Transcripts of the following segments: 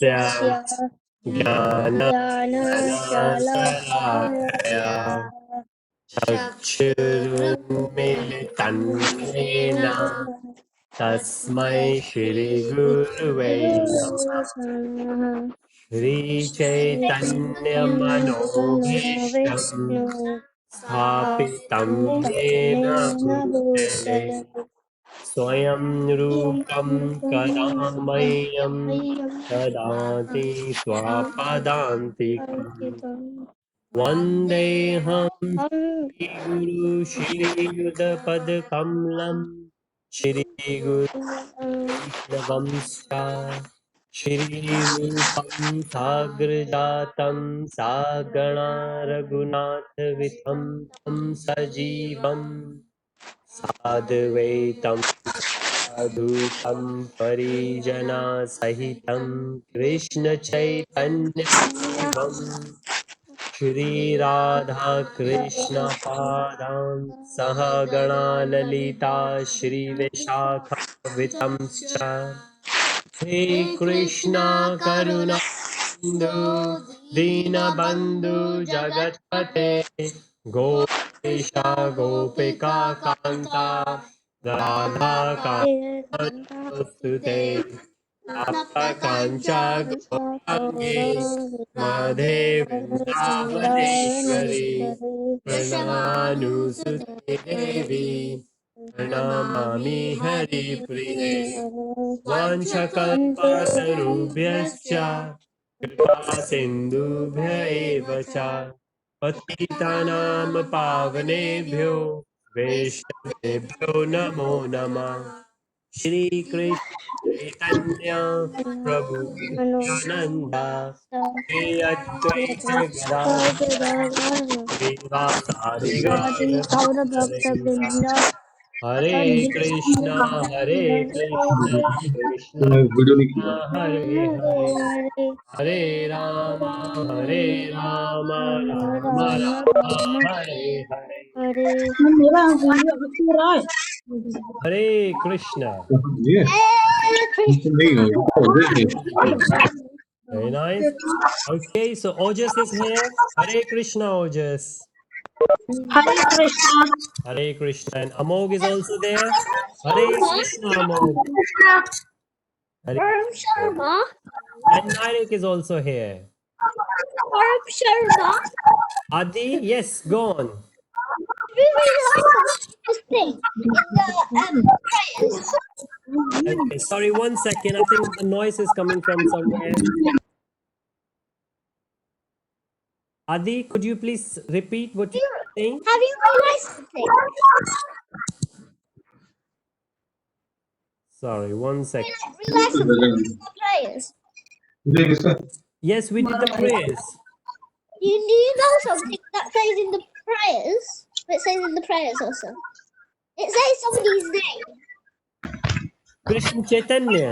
ज्ञानशलाकया चक्षुरुन्मीलितं येन तस्मै श्रीगुरुवे नमः। श्रीचैतन्यमनोभीष्टं स्थापितं येन भूतले स्वयं रूपं कदा मह्यं ददाति स्वपदान्तिकम् वन्देऽहं श्रीगुरु श्रीयुतपदकमलं श्रीगुरुवंशा श्रीरूपं साग्रजातं सागणा रघुनाथवितं तं सजीवं साद्वैतं साधुतं परिजनसहितं कृष्णचैतन्यदेवम् श्री राधा कृष्ण पादान् सह गणा ललिता श्री विशाखान्वितंश्च हे कृष्ण करुणा सिन्धु दीनबन्धु जगत्पते गोपेश गोपिका कान्ता राधा कान्ता कांचा गौरांगे राधे वृंदावनेश्वरी प्रणमानुसुते देवी प्रणमामि हरिप्रिये वाञ्छकल्पतरुभ्यश्च कृपा सिन्धुभ्य एव च पतितानां पावनेभ्यो वैष्णवेभ्यो नमो नमः। श्री कृष्ण चैतन्य प्रभु नित्यानंद श्री अद्वैत गदाधर श्रीवासादि गौर भक्तवृंद हरे Krishna Krishna Krishna Hare Hare Hare Ram Ram Ram Hare Hare Hare Krishna very nice. Okay, so Ojas is here. Hare Krishna, Ojas. Hare Krishna. Hare Krishna. And Amog is also there. Hare Krishna, Amog. Hare Param Krishna. Sharma. And Narek is also here. Param Sharma. Adi, yes, go on. We realize this thing in the prayers. Okay, sorry, 1 second. I think the noise is coming from somewhere. Adi, could you please repeat what you were saying? Have you realized the thing? Sorry, 1 second. Realize something in the prayers. Yes, we did the prayers. Do you know something that says in the prayers? It says in the prayers also. It says somebody's name. Krishna Chaitanya.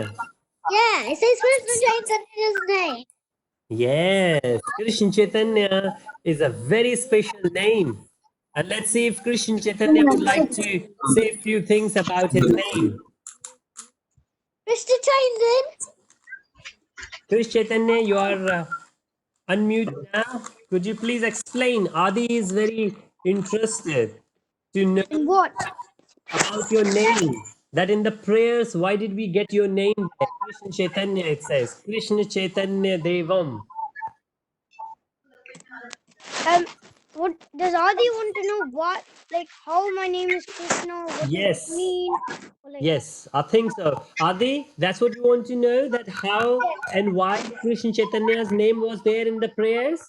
Yeah, it says Krishna Chaitanya's name. Yes, Krishna Chaitanya is a very special name. And let's see if Krishna Chaitanya would like to say a few things about his name. Krishna Chaitanya. Krishna Chaitanya, you are unmuted now. Could you please explain? Adi is very interested to know And what? about your name. That in the prayers, why did we get your name there? Krishna Chaitanya, it says. Krishna Chaitanya Devam. What does Adi want to know? What, like, how my name is Krishna? What does it Yes. mean? Or like, Yes, I think so. Adi, that's what you want to know, that how and why Krishna Chaitanya's name was there in the prayers?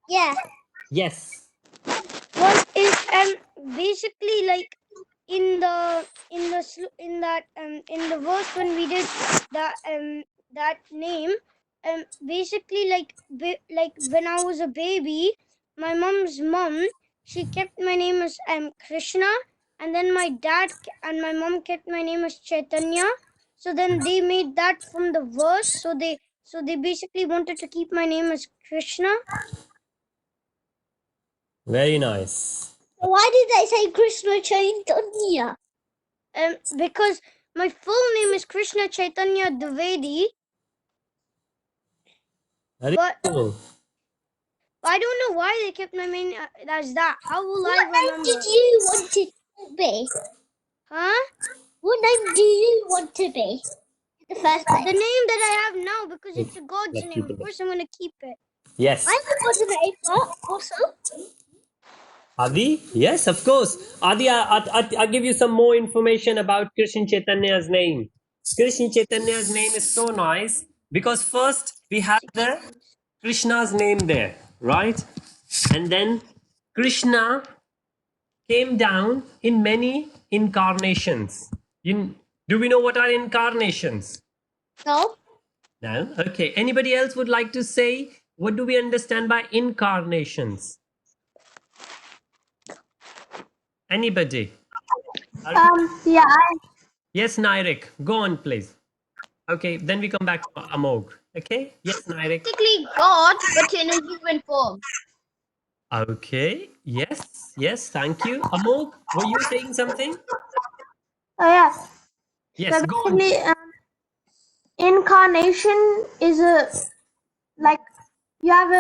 yeah. Yes. Well, is basically like in the in the verse when we did that name, basically like when I was a baby, my mom's mom, she kept my name as Krishna, and then my dad and my mom kept my name as Chaitanya. So then they made that from the verse. So they basically wanted to keep my name as Krishna. Very nice. Why did they say Krishna Chaitanya? Because my full name is Krishna Chaitanya Dwivedi. Very But cool. I don't know why they kept my name as that. How will I What name remember? did you want it to be? Huh? What name do you want to be? In the first The place. name that I have now, because it's a God's Let's name. keep Of it. course, I'm gonna keep it. Yes. I have got a name, but also Adi? Yes, of course. Adi, I'll give you some more information about Krishna Chaitanya's name. Krishna Chaitanya's name is so nice because first we have 6 the seconds. Krishna's name there, right? And then Krishna came down in many incarnations. Do we know what are incarnations? no. No? Okay. Anybody else would like to say what do we understand by incarnations? Anybody? Yeah. Yes, Nairik. Go on, please. Okay, then we come back to Amog. Okay? Yes, Nairik. Basically God, but in a human form. Okay. Yes, yes, thank you. Amog, were you saying something? Oh yeah. Yes, So go on. basically, incarnation is a like you have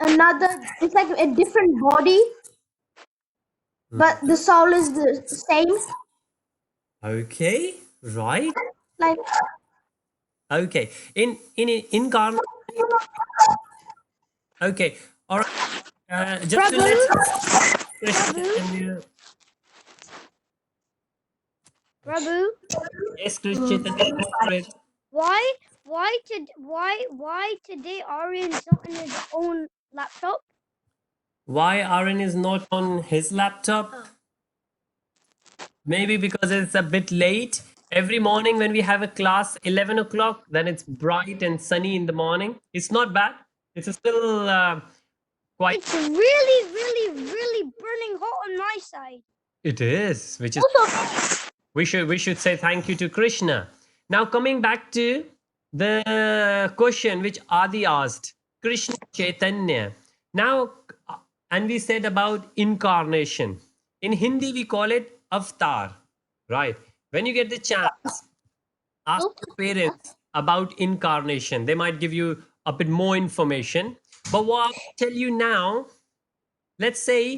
another. It's like a different body, but the soul is the same. Okay, right. Like Okay. In incarnation. Okay. All right. Just to Prabhu, let Krishna Prabhu, Chaitanya. Prabhu. Yes, Krishna Chaitanya. Go for it. Why today Aryan's not in his own laptop? Why Aaron is not on his laptop? Maybe because it's a bit late. Every morning when we have a class, 11 o'clock, then it's bright and sunny in the morning. It's not bad. It's still quite. It's really burning hot on my side. It is, which is we should say thank you to Krishna. Now coming back to the question which Adi asked, Krishna Chaitanya. Now, and we said about incarnation. In Hindi, we call it avatar, right? When you get the chance, ask your parents about incarnation. They might give you a bit more information. But what I'll tell you now, let's say,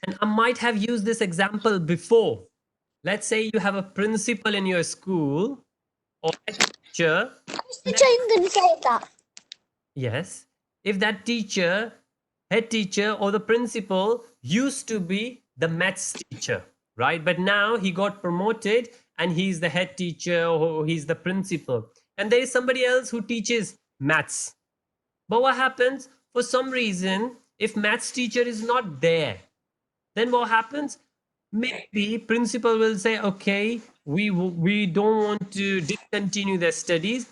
and I might have used this example before. Let's say you have a principal in your school or a teacher. Mr. Chain didn't say that. Yes. If that teacher, head teacher, or the principal used to be the maths teacher, right? But now he got promoted and he's the head teacher or he's the principal. And there is somebody else who teaches maths. But what happens? For some reason, if maths teacher is not there, then what happens? Maybe principal will say, okay, we don't want to discontinue their studies.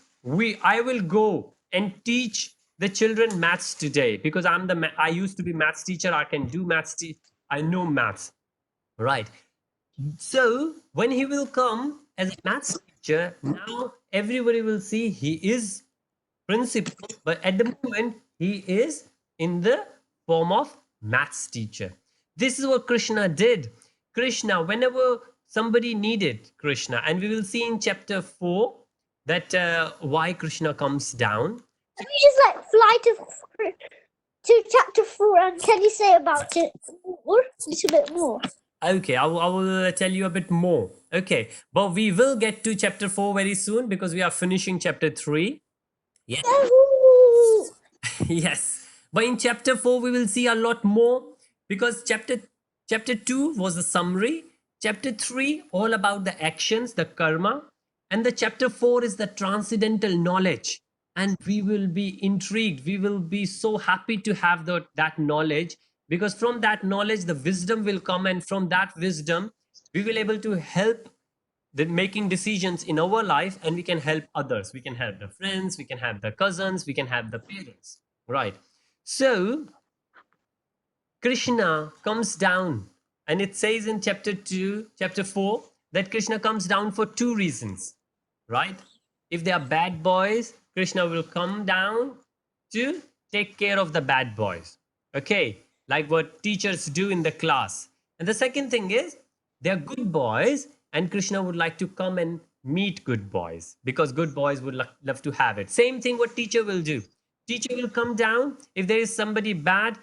I will go and teach the children maths today because I used to be maths teacher. I can do maths. I know maths, right? So when he will come as a maths teacher, now everybody will see he is principal, but at the moment he is in the form of maths teacher. This is what Krishna did. Krishna, whenever somebody needed Krishna, and we will see in chapter 4 that why Krishna comes down. Can we just like fly to chapter 4 and can you say about it more? A little bit more. Okay, I will tell you a bit more. Okay, but we will get to chapter 4 very soon because we are finishing chapter 3. Yes. Ooh. Yes, but in chapter 4 we will see a lot more because chapter 2 was the summary, chapter 3 all about the actions, the karma, and the chapter 4 is the transcendental knowledge. And we will be intrigued, we will be so happy to have that knowledge, because from that knowledge the wisdom will come, and from that wisdom we will able to help the making decisions in our life, and we can help others, we can help the friends, we can help the cousins, we can help the parents, right? So Krishna comes down, and it says in chapter 4 that Krishna comes down for two reasons, right? If they are bad boys, Krishna will come down to take care of the bad boys, okay, like what teachers do in the class. And the second thing is they are good boys, and Krishna would like to come and meet good boys because good boys would love to have it. Same thing what teacher will do. teacher will come down. If there is somebody bad,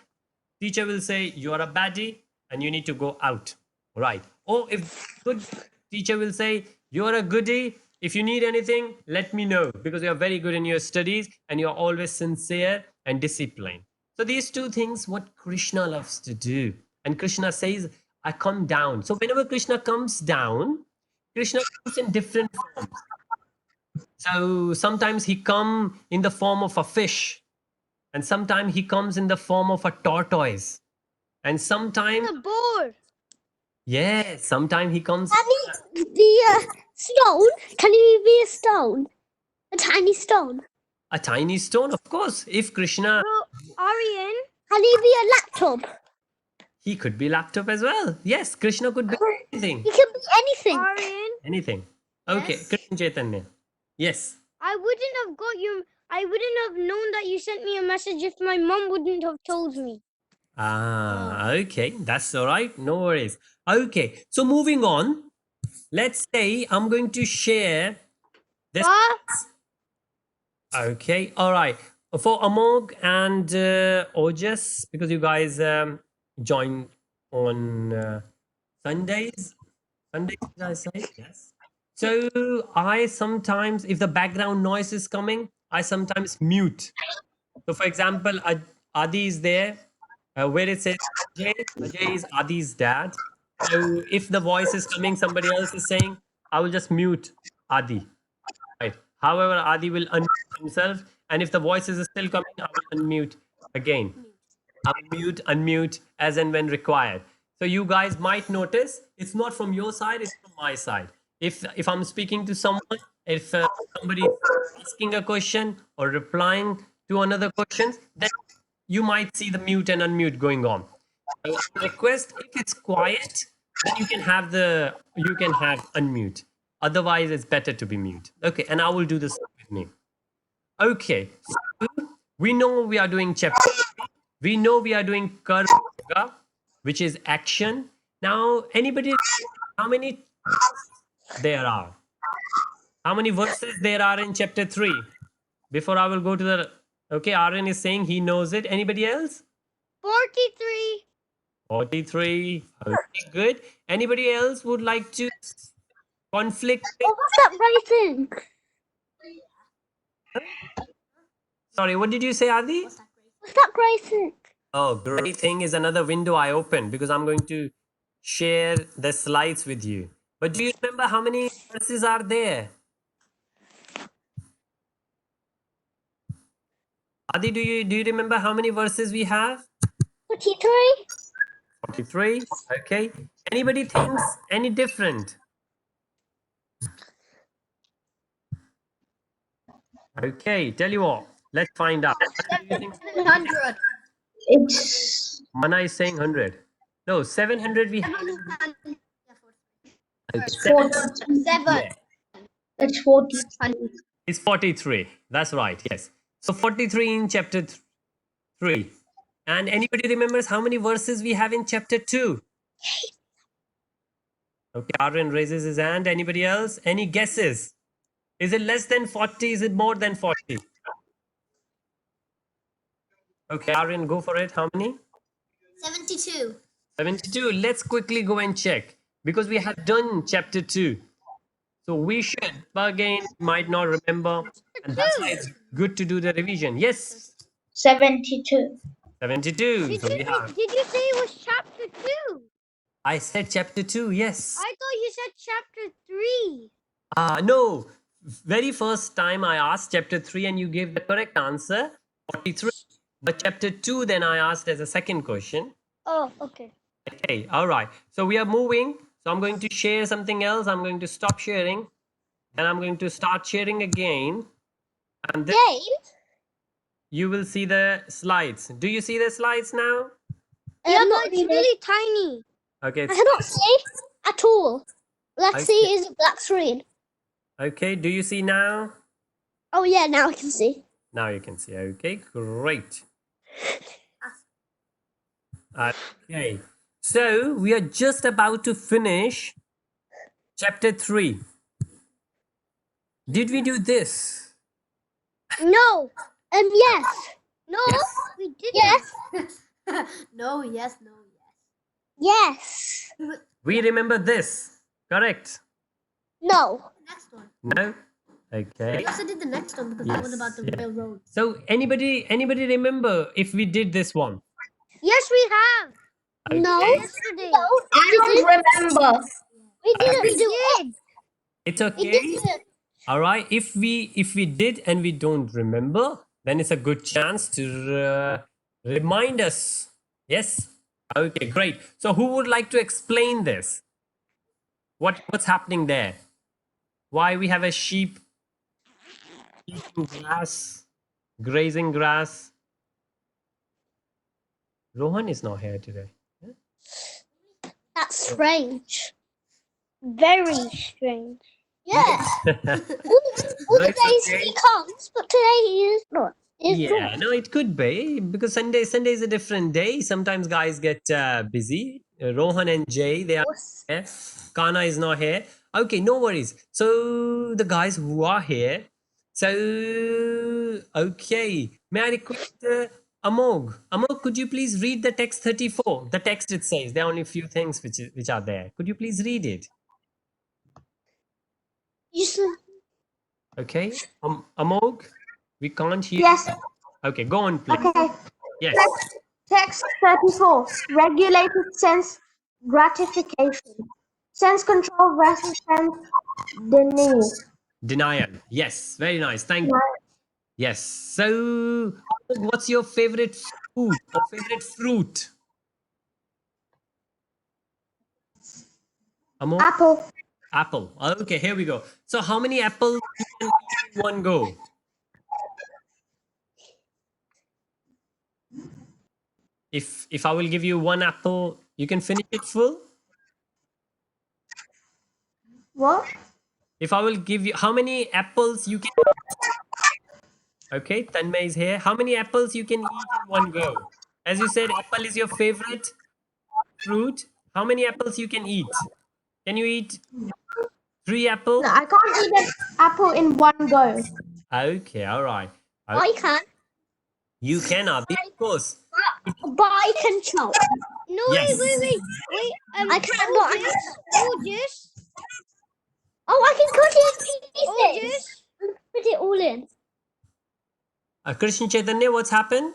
teacher will say, you are a baddie and you need to go out. Right. Or if good, teacher will say, you are a goodie. If you need anything, let me know, because you are very good in your studies and you are always sincere and disciplined. So these two things, what Krishna loves to do. And Krishna says, I come down. So whenever Krishna comes down, Krishna comes in different forms. So sometimes he come in the form of a fish, and sometimes he comes in the form of a tortoise, and sometimes, A boar. yes, sometimes he comes Can he be a stone? Can he be a stone? A tiny stone? a tiny stone, of course. If Krishna, Bro, Aryan. Can he be a laptop? he could be laptop as well. Yes, Krishna could be anything. He can be anything. Aryan. Anything. Okay, Yes. Krishna Chaitanya. Yes. I wouldn't have got you. I wouldn't have known that you sent me a message if my mom wouldn't have told me. Ah, okay. That's all right. No worries. Okay. So moving on, let's say I'm going to share this. Pa, Okay. All right. For Amog and Ojas, because you guys join on Sundays. Sundays, did I say? Yes. So I sometimes, if the background noise is coming, I sometimes mute. So, for example, Adi is there, where it says Ajay. Ajay is Adi's dad. So, if the voice is coming, somebody else is saying, I will just mute Adi. Right. However, Adi will unmute himself, and if the voice is still coming, I will unmute again. Unmute as and when required. So you guys might notice it's not from your side, it's from my side. If I'm speaking to someone, if somebody is asking a question or replying to another question, then you might see the mute and unmute going on. So I request, if it's quiet, then you can have unmute. Otherwise, it's better to be mute. Okay, and I will do this with me. Okay, so we know we are doing chapter. We know we are doing karma yoga, which is action. Now, anybody, how many there are? How many verses there are in chapter 3? Before I will go to the, okay, Aryan is saying he knows it. Anybody else? 43. 43. Okay, good. Anybody else would like to conflict? What's that writing? Sorry, what did you say, Adi? What's that writing? Oh, great thing is another window I opened, because I'm going to share the slides with you. But do you remember how many verses are there? Adi, do you remember how many verses we have? 43? 43. Okay. Anybody thinks any different? Okay, tell you what. Let's find out. What do you think? 700. It's Mana is saying 100. No, 700 we have. Okay, 47. yeah. It's 40. It's 43. That's right. Yes. So 43 in chapter 3. And anybody remembers how many verses we have in chapter 2? Okay, Aryan raises his hand. Anybody else? Any guesses? Is it less than 40? Is it more than 40? Okay, Aryan, go for it. How many? 72. 72. Let's quickly go and check, because we have done chapter 2. So we should, but again, might not remember. And that's why it's good to do the revision. Yes, 72. 72. Did So we have. you say it was chapter 2? I said chapter 2. Yes. I thought you said chapter 3. No. Very first time I asked chapter 3 and you gave the correct answer, 43. But chapter 2, then I asked as a second question. Oh, okay. Okay, all right. So we are moving. So I'm going to share something else. I'm going to stop sharing. Then I'm going to start sharing again. And then you will see the slides. Do you see the slides now? Yeah, but it's really tiny. Okay. I cannot see at all. Let's Okay. see, is it black screen? Okay, do you see now? Oh yeah, now I can see. Now you can see. Okay, great. Okay, so we are just about to finish chapter 3. Did we do this? No. Yes. No, Yes. we didn't. Yes. No, yes, no, Yes. We remember this. Correct. No. Next one. No. Okay. We also did the next one because that was about the Yes, yeah. railroad. So anybody remember if we did this one? Yes, we have. No. Yesterday. I don't remember. We didn't We do it. did. It's We okay. didn't. All right. If we did and we don't remember, then it's a good chance to remind us. Yes. Okay. Great. So who would like to explain this? What's happening there? Why we have a sheep eating grass, grazing grass? Rohan is not here today. That's strange. Very strange. Yeah. All the That's days okay. he comes, but today he is not. He's Yeah, not. no, it could be because Sunday is a different day. Sometimes guys get busy. Rohan and Jay, they are here. Kana is not here. Okay, no worries. So the guys who are here, so okay, may I request Amog? Amog, could you please read the text 34? The text it says there are only a few things which are there. Could you please read it? You said, Okay, Amog, we can't hear. Yes. Okay, go on, please. Okay. Yes. Text 34. Regulated sense gratification. Sense control versus sense denial. Denial. Yes, very nice. Thank you. Yes. So, what's your favorite food or favorite fruit? Amo? Apple. Apple. Okay, here we go. So, how many apples you can eat in one go? If I will give you one apple, you can finish it full. What? If I will give you how many apples you can. Okay, Tanmay is here. How many apples you can eat in one go? As you said, apple is your favorite fruit. How many apples you can eat? Can you eat 3 apples? No, I can't eat an apple in one go. Okay, all right. I can. You can, Abhi, of course. But I can chop. No, Yes. wait. I can, but I Otis. Oh, I can cut it in pieces. Otis. Put it all in. Krishna Chaitanya, what's happened?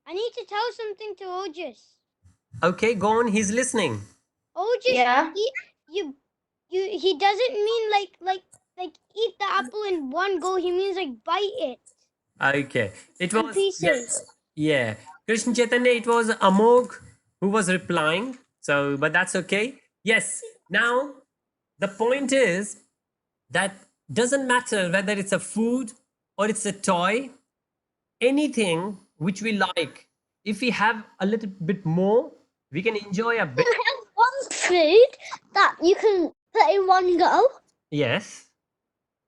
I need to tell something to Otis. Okay, go on. He's listening. Otis. Yeah. He doesn't mean like eat the apple in one go. He means like bite it Okay. It in was. pieces. Yes. Yeah. Krishna Chaitanya, it was Amog who was replying. So, but that's okay. Yes. Now, the point is that doesn't matter whether it's a food or it's a toy, anything which we like. If we have a little bit more, we can enjoy a bit. You can have one food that you can put in one go. Yes.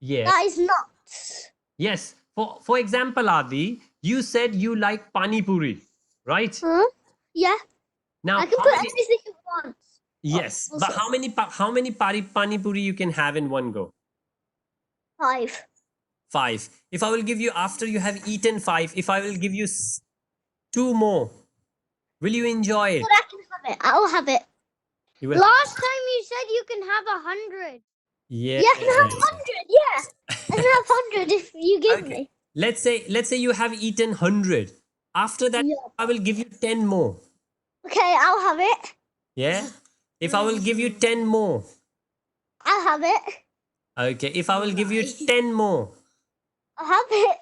Yes. That is nuts. Yes. For example, Adi, you said you like pani puri, right? Huh? Yeah. Now, I can how put many- everything at once. yes, Oh, but also- how many pani puri you can have in one go? 5. 5. If I will give you after you have eaten 5, if I will give you 2 more, will you enjoy it? But I can have it. I'll have it. You will. Last time you said you can have 100. Yeah. Yeah, I can have 100. Yeah. I can have 100 if you give Okay. me. Let's say you have eaten 100. After that, Yeah. I will give you 10 more. Okay, I'll have it. Yeah. If I will give you 10 more. I'll have it. Okay. If I will give you 10 more. I'll have it.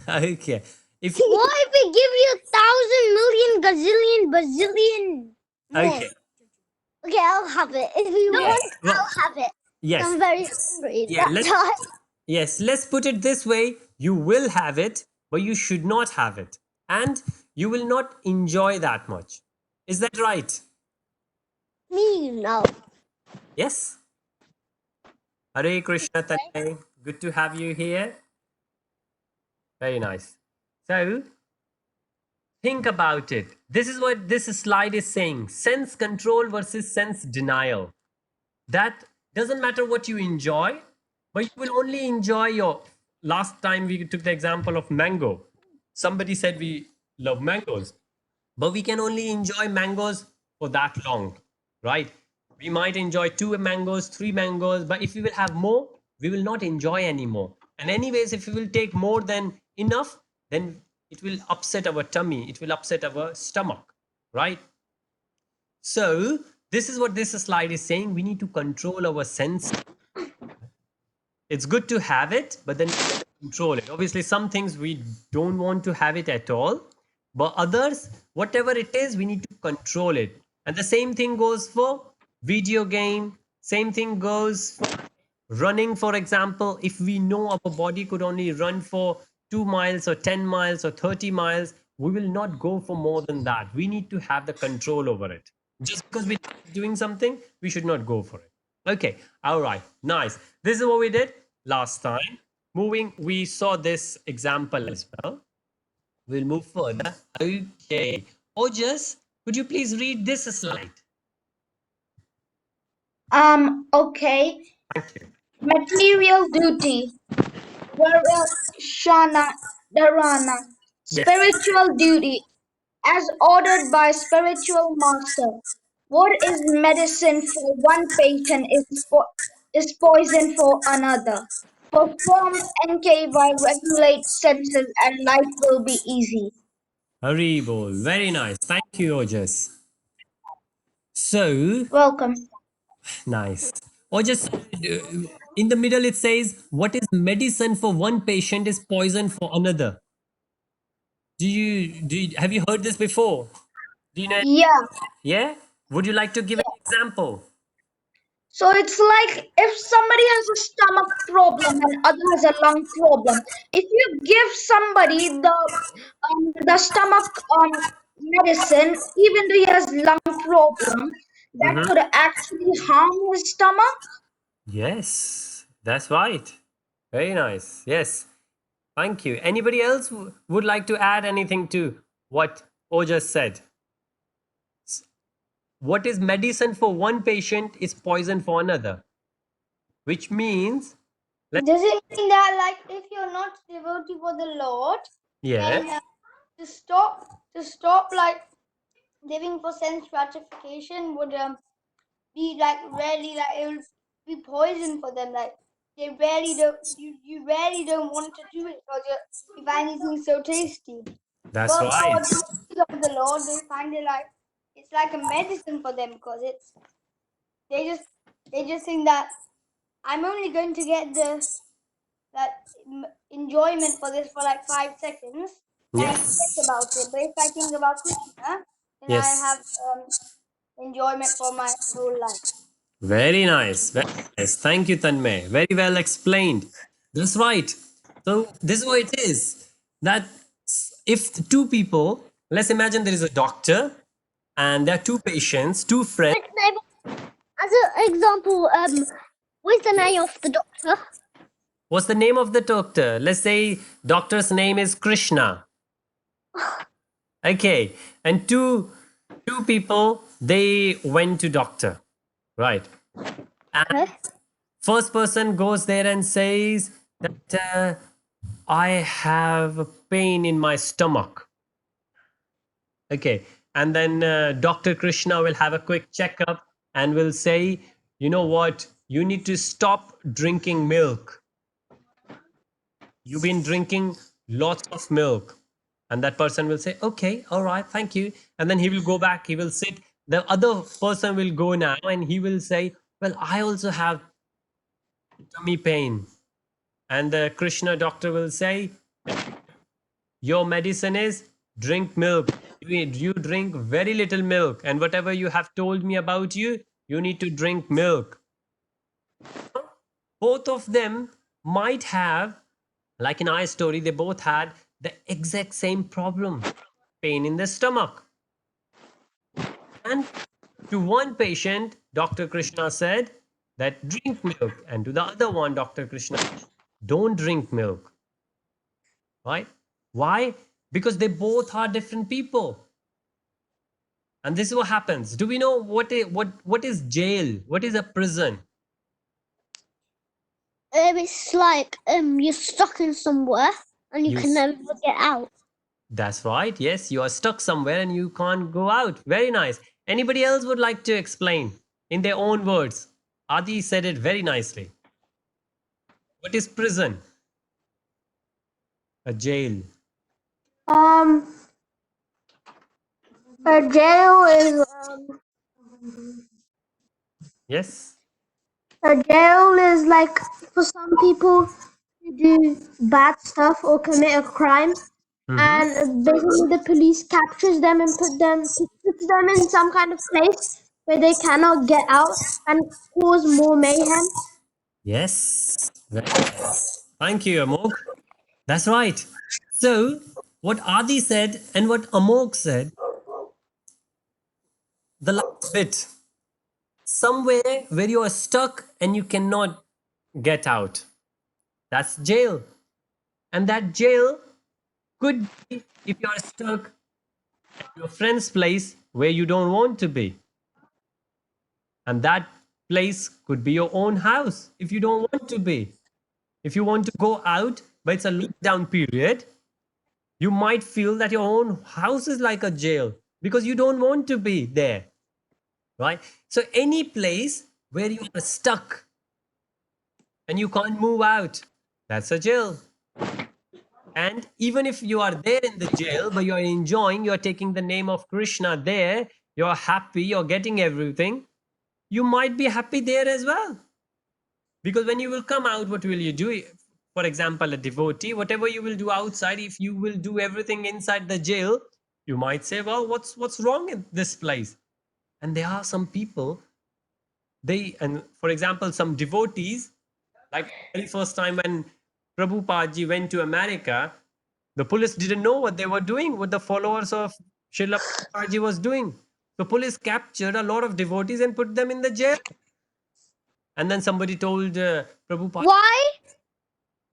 Okay. If What if we give you 1,000 million gazillion bazillion more? okay. Okay, I'll have it. If you Yeah. want, Well, I'll have it. yes. I'm very hungry. Yeah, That's let's- why. Yes, let's put it this way. You will have it, but you should not have it. And you will not enjoy that much. Is that right? Me, no. Yes? Hare Krishna Tanmay. Good to have you here. Very nice. So, think about it. This is what this slide is saying. Sense control versus sense denial. That doesn't matter what you enjoy, but you will only enjoy your. Last time we took the example of mango. somebody said we love mangoes, but we can only enjoy mangoes for that long, right? We might enjoy 2 mangoes, 3 mangoes, but if we will have more, we will not enjoy anymore. And anyways, if we will take more than enough, then it will upset our tummy, it will upset our stomach, right? So this is what this slide is saying. We need to control our sense. It's good to have it, but then control it. Obviously, some things we don't want to have it at all, but others, whatever it is, we need to control it. And the same thing goes for video game. Same thing goes for running. For example, if we know our body could only run for 2 miles or 10 miles or 30 miles, we will not go for more than that. We need to have the control over it. Just because we're doing something, we should not go for it. Okay, all right, nice. This is what we did last time. Moving, we saw this example as well. We'll move further. Okay, Ojas, could you please read this slide? Okay. Thank you. Material duty. Shana Dharana. Yes. Spiritual duty. As ordered by spiritual master. What is medicine for one patient is poison for another. Perform NKY, regulate senses, and life will be easy. Haribol. Very nice. Thank you, Ojas. So, Welcome. nice. Ojas, in the middle it says, what is medicine for one patient is poison for another. Have you heard this before? Do you know? Yeah. Yeah? Would you like to give an example? So it's like if somebody has a stomach problem and other has a lung problem. If you give somebody the stomach medicine, even though he has lung problem, that Mm-hmm. could actually harm his stomach. Yes, that's right. Very nice. Yes. Thank you. Anybody else would like to add anything to what Ojas said? What is medicine for one patient is poison for another, which means, Does it mean that, like, if you're not devotee for the Lord, then yes, to stop like living for sense gratification would be like really, like, it will be poison for them. Like, they really don't, you really don't want to do it because you find these so tasty. that's But right. for devotees of the Lord, they find it like it's like a medicine for them because they just think that I'm only going to get that enjoyment for this for like 5 seconds, then I Yes. forget about it. But if I think about Krishna, then I have Yes. enjoyment for my whole life. Very nice. Very nice. Thank you, Tanmay. Very well explained. That's right. So this is what it is. That if two people, let's imagine there is a doctor and there are two patients, two friends. As an example, what's the name of the doctor? What's the name of the doctor? Let's say doctor's name is Krishna. Okay. And two people, they went to doctor. Right. And Okay. first person goes there and says that I have a pain in my stomach. Okay. And then Dr. Krishna will have a quick checkup and will say, you know what? You need to stop drinking milk. You've been drinking lots of milk. And that person will say, okay, all right, thank you. And then he will go back, he will sit. The other person will go now and he will say, well, I also have tummy pain. And the Krishna doctor will say, your medicine is drink milk. You drink very little milk. And whatever you have told me about you, you need to drink milk. Both of them might have, like in our story, they both had the exact same problem, pain in the stomach. And to one patient, Dr. Krishna said that drink milk. And to the other one, Dr. Krishna, don't drink milk. Right? Why? Because they both are different people. And this is what happens. Do we know what is jail? What is a prison? It's like you're stuck in somewhere and you You can never get out. That's right. Yes, you are stuck somewhere and you can't go out. Very nice. Anybody else would like to explain in their own words? Adi said it very nicely. What is prison? A jail. Um, a jail is Yes. like for some people who do bad stuff or commit a crime, Mm-hmm. and basically the police captures them and puts them in some kind of place where they cannot get out and cause more mayhem. Yes. Very nice. Thank you, Amok. That's right. So, what Adi said and what Amok said, the last bit, somewhere where you are stuck and you cannot get out. That's jail. And that jail could be if you are stuck at your friend's place where you don't want to be. And that place could be your own house if you don't want to be. If you want to go out, but it's a lockdown period, you might feel that your own house is like a jail because you don't want to be there, right? So, any place where you are stuck and you can't move out, that's a jail. And even if you are there in the jail, but you're enjoying, you're taking the name of Krishna there, you're happy, you're getting everything, you might be happy there as well. Because when you will come out, what will you do? For example, a devotee, whatever you will do outside, if you will do everything inside the jail, you might say, well, what's wrong in this place? And there are some people, and for example, some devotees, like the very first time when Prabhupada went to America, the police didn't know what they were doing, what the followers of Srila Prabhupada was doing. The police captured a lot of devotees and put them in the jail. And then somebody told Prabhupada, Why?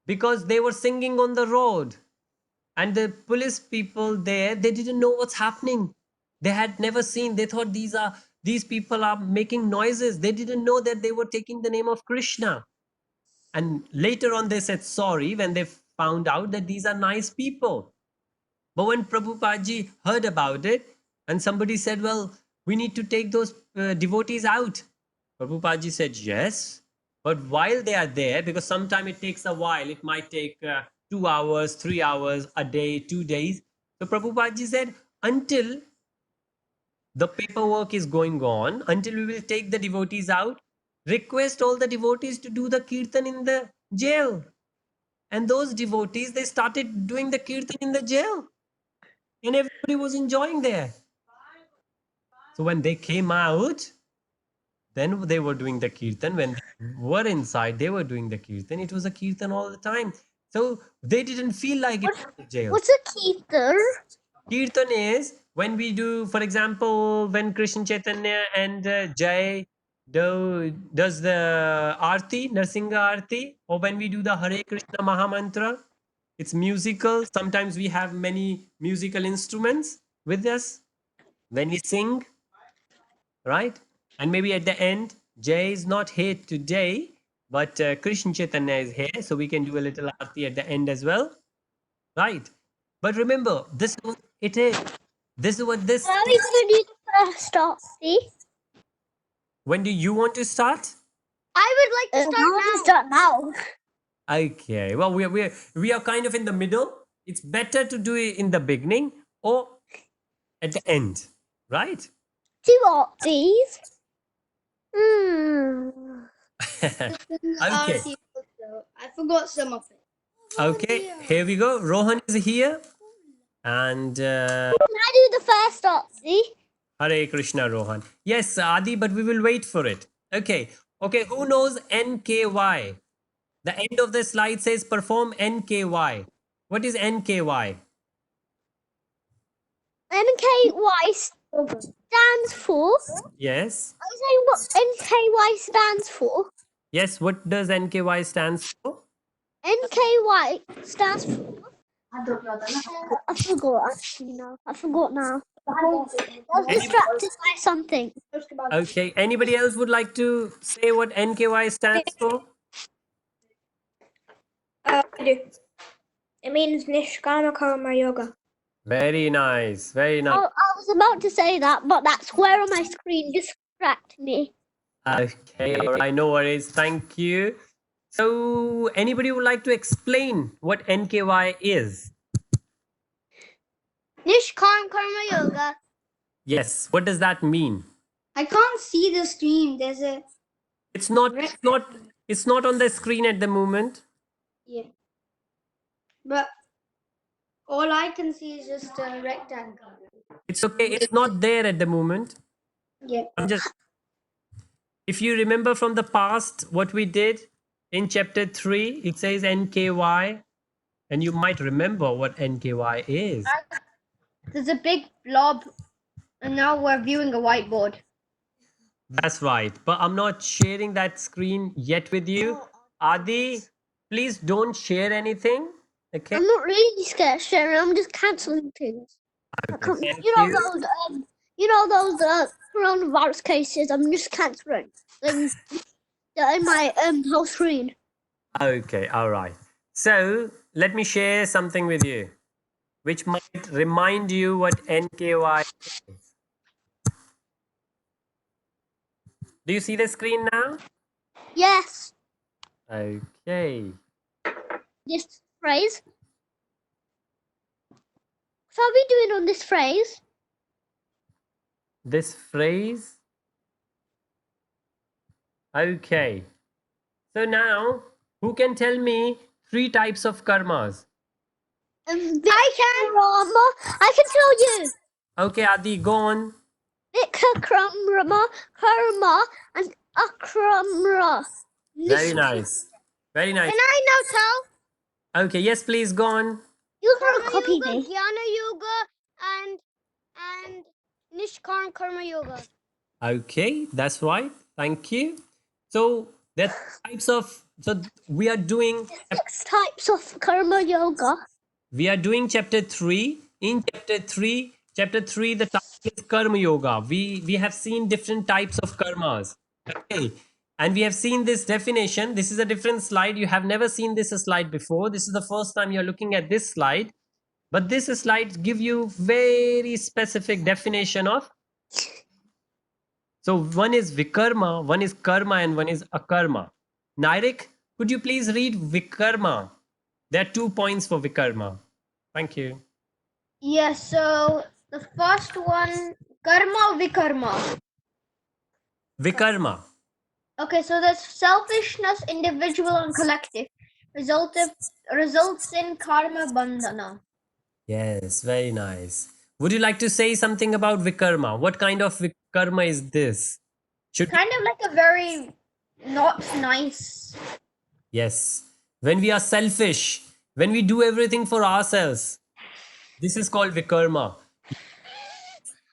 because they were singing on the road. And the police people there, they didn't know what's happening. They had never seen, they thought these people are making noises. They didn't know that they were taking the name of Krishna. And later on, they said sorry when they found out that these are nice people. But when Prabhupada heard about it, and somebody said, well, we need to take those devotees out. Prabhupada said, yes. But while they are there, because sometimes it takes a while, it might take 2 hours, 3 hours, a day, 2 days. So Prabhupada said, until the paperwork is going on, until we will take the devotees out, request all the devotees to do the kirtan in the jail. And those devotees, they started doing the kirtan in the jail. And everybody was enjoying there. So when they came out, then they were doing the kirtan. When they were inside, they were doing the kirtan. It was a kirtan all the time. So they didn't feel like it was a jail. What's a keeper? Kirtan is when we do, for example, when Krishna Chaitanya and Jai does the Arti, Narsinga Arti, or when we do the Hare Krishna Mahamantra, it's musical. Sometimes we have many musical instruments with us when we sing, right? And maybe at the end, Jay is not here today, but Krishna Chaitanya is here, so we can do a little Arti at the end as well, right? But remember, this is what it is. This is what this. Are we gonna do the first stop? See? When do you want to start? I would like to start now. Start now. Okay. Well, we are kind of in the middle. It's better to do it in the beginning or at the end, right? Two opties. Hmm. Okay. I forgot some of it. Okay. Here we go. Rohan is here, and Can I do the first optie? Hare Krishna, Rohan. Yes, Adi, but we will wait for it. Okay. Okay. Who knows NKY? The end of the slide says perform NKY. What is NKY? NKY stands for. Yes. Are you saying what NKY stands for? Yes. What does NKY stands for? NKY stands for. I forgot actually now. I forgot now. I was distracted by something. Okay. Anybody else would like to say what NKY stands for? I do. It means Nishkama Karma Yoga. Very nice. Very nice. I was about to say that, but that square on my screen distracted me. Okay, all right, no worries. Thank you. So, anybody would like to explain what NKY is? Nishkam Karma Yoga. Yes. What does that mean? I can't see the screen. There's a It's not. It's not. It's not on the screen at the moment. yeah, but all I can see is just a rectangle. It's okay. It's not there at the moment. Yeah. I'm just. If you remember from the past, what we did in chapter 3, it says NKY, and you might remember what NKY is. There's a big blob, and now we're viewing a whiteboard. That's right. But I'm not sharing that screen yet with you. Adi, please don't share anything. Okay. I'm not really scared, Sharon. I'm just cancelling things. Thank You know you. those, coronavirus cases. I'm just cancelling things in my whole screen. Okay. All right. So let me share something with you, which might remind you what NKY is. Do you see the screen now? Yes, Okay. this phrase. What are we doing on this phrase? This phrase. Okay. So now, who can tell me 3 types of karmas? I can tell you. Okay, Adi, go on. Vikramra, Karma, and Akramra. Very nice. Very nice. Can I now tell? Okay, yes, please go on. You're gonna Karma copy Yoga, me. Jnana Yoga, and Nishkam Karma Yoga. Okay, that's right. Thank you. So there are types of. So we are doing. 6 types of Karma Yoga. We are doing chapter 3. In chapter 3, the title is Karma Yoga. We have seen different types of karmas. Okay. And we have seen this definition. This is a different slide. You have never seen this slide before. This is the first time you're looking at this slide. But this slide give you very specific definition of. So one is vikarma, one is karma, and one is akarma. Nairik, could you please read vikarma? There are 2 points for vikarma. Thank you. Yes, so the first one, Karma Vikarma. Vikarma. Okay, so that's selfishness, individual and collective, results in karma bandhana. Yes, very nice. Would you like to say something about vikarma? What kind of vikarma is this? Should Kind of like a very not nice. Yes. When we are selfish, when we do everything for ourselves, this is called vikarma.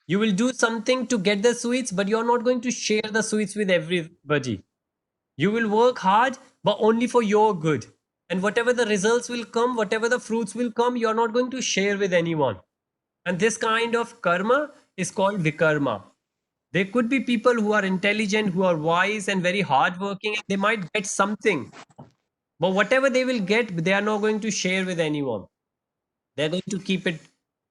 You will do something to get the sweets, but you're not going to share the sweets with everybody. You will work hard, but only for your good. And whatever the results will come, whatever the fruits will come, you're not going to share with anyone. And this kind of karma is called vikarma. There could be people who are intelligent, who are wise, and very hardworking. They might get something, but whatever they will get, they are not going to share with anyone. They're going to keep it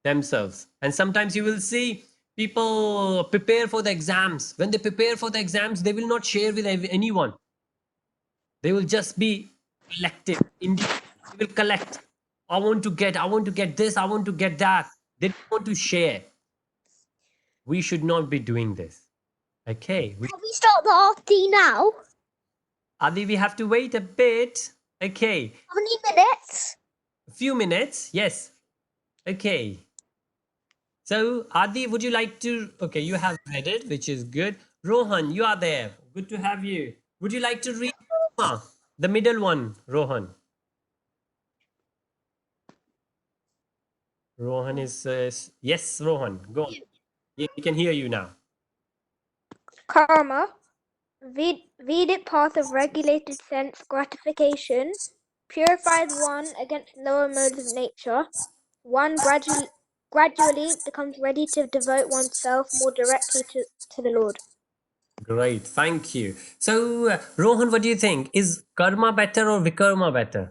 themselves. And sometimes you will see people prepare for the exams. When they prepare for the exams, they will not share with anyone. They will just be collective. They will collect. I want to get this, I want to get that. They don't want to share. We should not be doing this. Okay. Can we start the RT now? Adi, we have to wait a bit. Okay. How many minutes? A few minutes. Yes. Okay. So, Adi, would you like to? Okay, you have read it, which is good. Rohan, you are there. Good to have you. Would you like to read the middle one, Rohan? Rohan is yes, Rohan. Go on. Yeah, we can hear you now. Karma, Vedic path of regulated sense gratification, purified one against lower modes of nature. One gradually becomes ready to devote oneself more directly to the Lord. Great, thank you. So, Rohan, what do you think? Is karma better or vikarma better?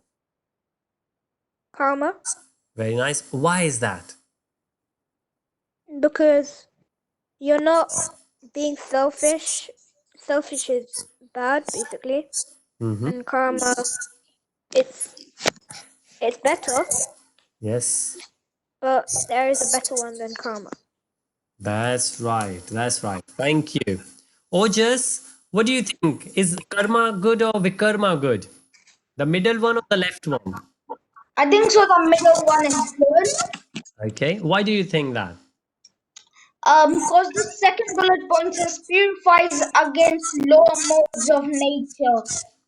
Karma, Very nice. Why is that? Because you're not being selfish. Selfish is bad, basically, Mm-hmm. and karma, it's it's better, Yes. but there is a better one than karma. That's right. That's right. Thank you. Ojas, what do you think? Is karma good or vikarma good? The middle one or the left one? I think so. The middle one is good. Okay. Why do you think that? Because the second bullet point says purifies against lower modes of nature,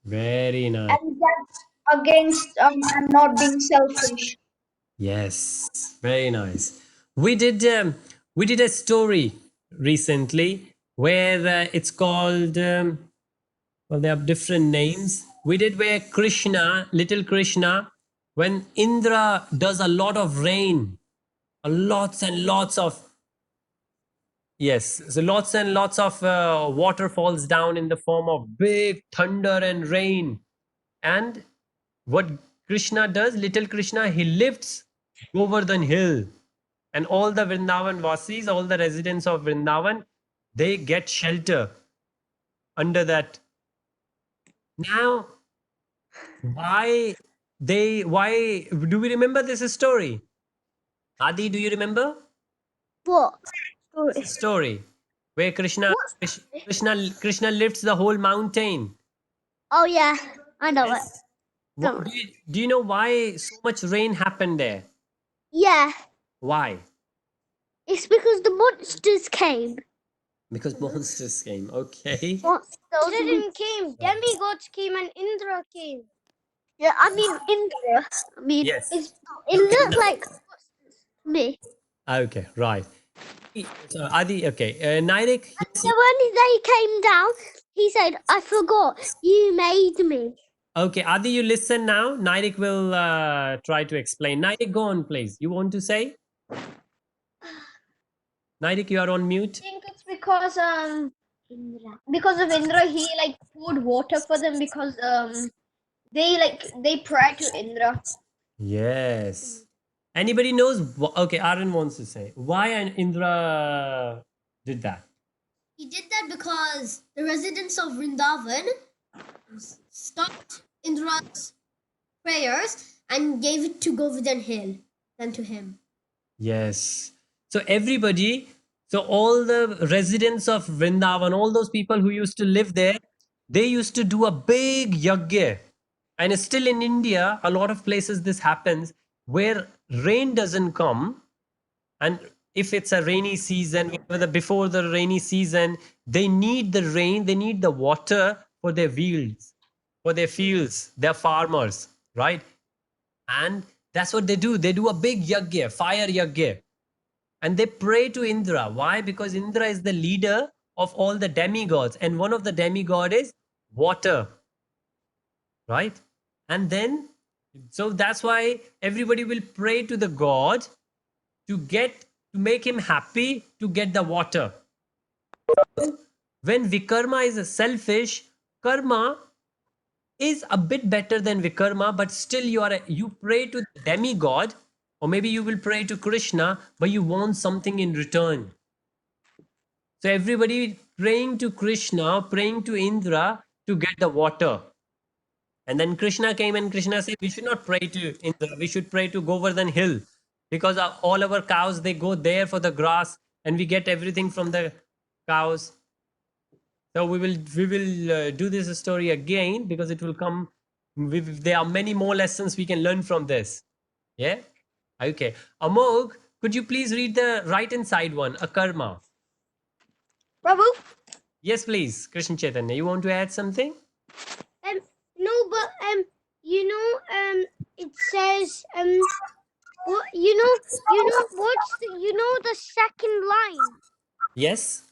Very nice. and that's against and not being selfish. Yes. Very nice. We did we did a story recently where it's called well, they have different names. We did where Krishna, little Krishna, when Indra does a lot of rain, a lots and lots of yes, so lots and lots of water falls down in the form of big thunder and rain. And what Krishna does, little Krishna, he lifts Govardhan hill, and all the Vrindavan Vasis, all the residents of Vrindavan, they get shelter under that. Now, why do we remember this story? Adi, do you remember What? this story where What? Krishna lifts the whole mountain? Oh yeah, I know it. What, do you know why so much rain happened there? Yeah, Why? it's because the monsters came. Because monsters came. Okay. What? Those Children came, demigods came, and Indra came. yeah, I mean Indra. I mean, Yes. it looked like me. Okay. Right. So Adi. Okay. Nairik. Yes. So when they came down, he said, "I forgot you made me." Okay. Adi, you listen now. Nairik will try to explain. Nairik, go on, please. You want to say? Nairik, you are on mute. I think it's because of Indra, he like poured water for them because they pray to Indra. Yes. Anybody knows? Okay, Aaron wants to say why Indra did that. He did that because the residents of Vrindavan stopped Indra's prayers and gave it to Govardhan Hill than to him. Yes. So everybody, so all the residents of Vrindavan, all those people who used to live there, they used to do a big yagya. And still in India, a lot of places this happens where rain doesn't come, and if it's a rainy season, whether before the rainy season, they need the rain, they need the water for their fields, their farmers, right? And that's what they do. They do a big yagya, fire yagya, and they pray to Indra. Why? Because Indra is the leader of all the demigods, and one of the demigod is water, right? And then, so that's why everybody will pray to the god to make him happy to get the water. When vikarma is selfish, karma is a bit better than vikarma, but still you pray to the demigod, or maybe you will pray to Krishna, but you want something in return. So everybody praying to Krishna, praying to Indra to get the water. And then Krishna came and Krishna said, we should not pray to Indra, we should pray to Govardhan Hill, because all our cows, they go there for the grass, and we get everything from the cows. So we will do this story again, because it will come. There are many more lessons we can learn from this. Yeah. Okay. Amog, could you please read the right inside one, akarma? Prabhu, Yes, please. Krishna Chaitanya, you want to add something? No, but it says what what's the second line? Yes.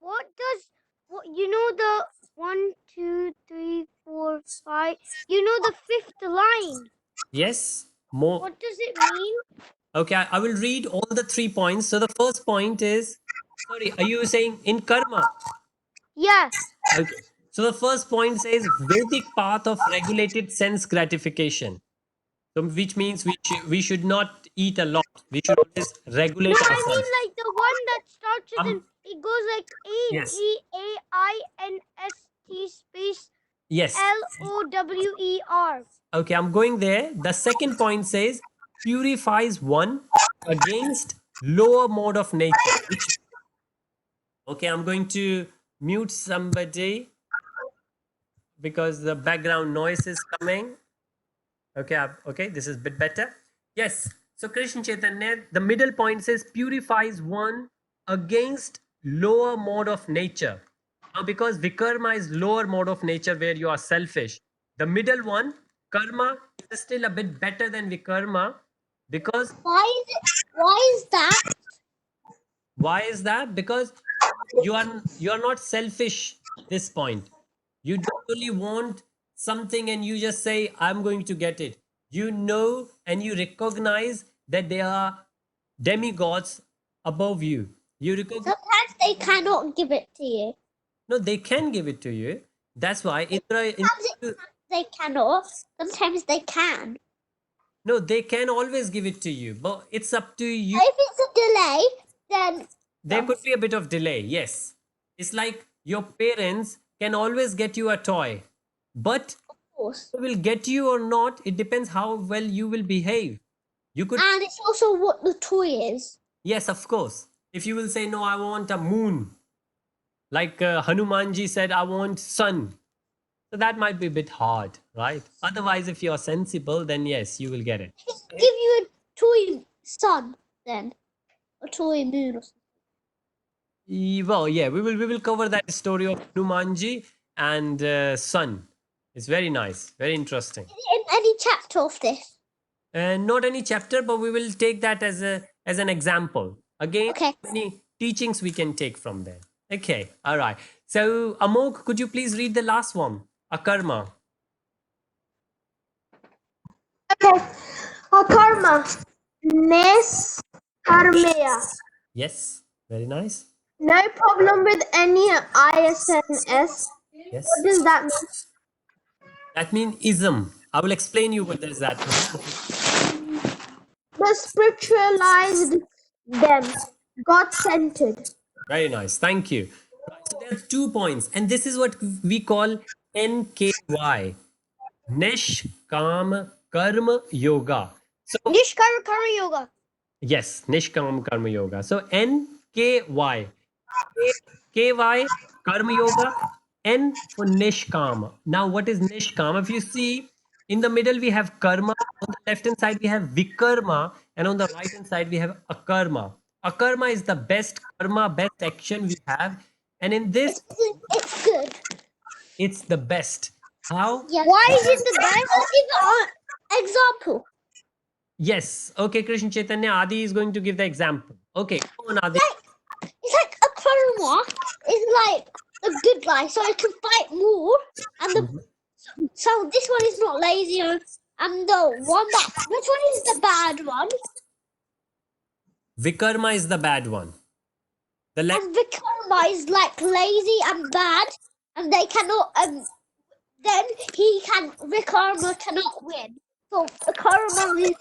What does the 1, 2, 3, 4, 5? The fifth line. Yes. More. What does it mean? Okay, I will read all the 3 points. So the first point is, sorry, are you saying in karma? Yeah. Okay. So the first point says Vedic path of regulated sense gratification. So which means we should not eat a lot. We should always regulate No, I ourselves. mean like the one that starts with an. It goes like Yes. AGAINST space Yes. LOWER. Okay, I'm going there. The second point says purifies one against lower mode of nature. Okay, I'm going to mute somebody because the background noise is coming. Okay, okay, this is a bit better. Yes. So Krishna Chaitanya, the middle point says purifies one against lower mode of nature. Now, because vikarma is lower mode of nature where you are selfish, the middle one, karma, is still a bit better than vikarma because Why is that? why is that? Because you are not selfish at this point. You don't really want something and you just say, I'm going to get it. You know and you recognize that there are demigods above you. You recognize Sometimes they cannot give it to you. no, they can give it to you. That's why Indra, They cannot. Sometimes they can. no, they can always give it to you, but it's up to you. If it's a delay, then There could be a bit of delay, yes. It's like your parents can always get you a toy, but of course. they will get you or not, it depends how well you will behave. You could, And it's also what the toy is. yes, of course. If you will say, no, I want a moon, like Hanumanji said, I want sun. So that might be a bit hard, right? Otherwise, if you're sensible, then yes, you will get it. Give you a toy sun then. A toy moon or something. Well, yeah, we will cover that story of Hanumanji and sun. It's very nice, very interesting. In any chapter of this. Not any chapter, but we will take that as an example. Again, Okay. many teachings we can take from there. Okay, all right. So, Amok, could you please read the last one? Akarma. Okay. Karma. Karmaya. Yes, very nice. No problem with any ISNS. Yes. What does that mean? That means ism. I will explain you what does that mean. But spiritualized them. God-centered. Very nice. Thank you. Right, so there are 2 points, and this is what we call NKY. Nishkam Karma Yoga. So Nishkara Karma Yoga. yes, Nishkam Karma Yoga. So NKY. KY Karma Yoga. N for Nishkam. Now, what is Nishkam? If you see in the middle, we have karma. On the left hand side, we have vikarma. And on the right hand side, we have akarma. Akarma is the best karma, best action we have. And in this, It's good. it's the best. How? Yes. Why is it the best? I'll give an example. Yes. Okay, Krishna Chaitanya, Adi is going to give the example. Okay, go on, Adi. It's like a karma is like a good guy, so it can fight more. And the so this one is not lazy, and the one that which one is the bad one? Vikarma is the bad one. The left. And the karma is like lazy and bad, and they cannot. Then the karma cannot win. So the karma is